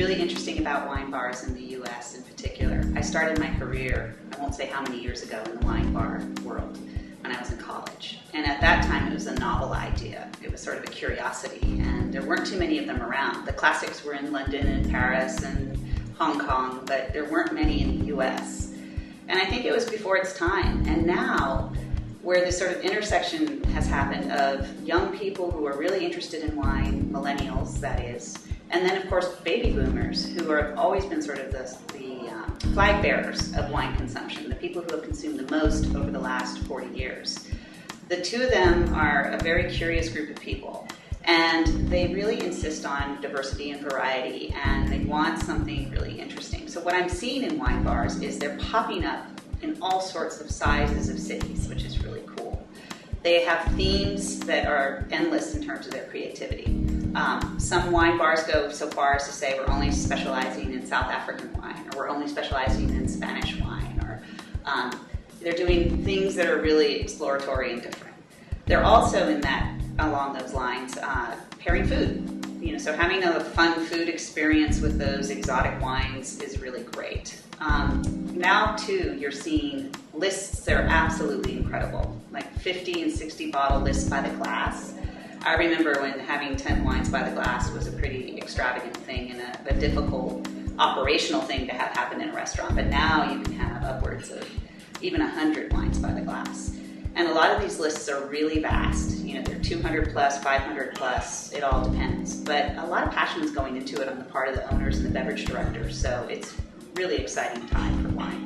really interesting about wine bars in the U.S. in particular. I started my career, I won't say how many years ago, in the wine bar world when I was in college. And at that time it was a novel idea. It was sort of a curiosity, and there weren't too many of them around. The classics were in London and Paris and Hong Kong, but there weren't many in the U.S. And I think it was before its time. And now, where this sort of intersection has happened of young people who are really interested in wine, millennials that is, and then of course baby boomers who have always been sort of the flag bearers of wine consumption, the people who have consumed the most over the last 40 years. The two of them are a very curious group of people, and they really insist on diversity and variety, and they want something really interesting. So what I'm seeing in wine bars is they're popping up in all sorts of sizes of cities, which is really cool. They have themes that are endless in terms of their creativity. Some wine bars go so far as to say we're only specializing in South African wine, or we're only specializing in Spanish wine, or they're doing things that are really exploratory and different. They're also in that, along those lines, pairing food. So having a fun food experience with those exotic wines is really great. Now too, you're seeing lists that are absolutely incredible, like 50 and 60 bottle lists by the glass. I remember when having 10 wines by the glass was a pretty extravagant thing and a difficult operational thing to have happen in a restaurant. But now you can have upwards of even 100 wines by the glass. And a lot of these lists are really vast. They're 200 plus, 500 plus, it all depends. But a lot of passion is going into it on the part of the owners and the beverage directors. So it's really exciting time for wine.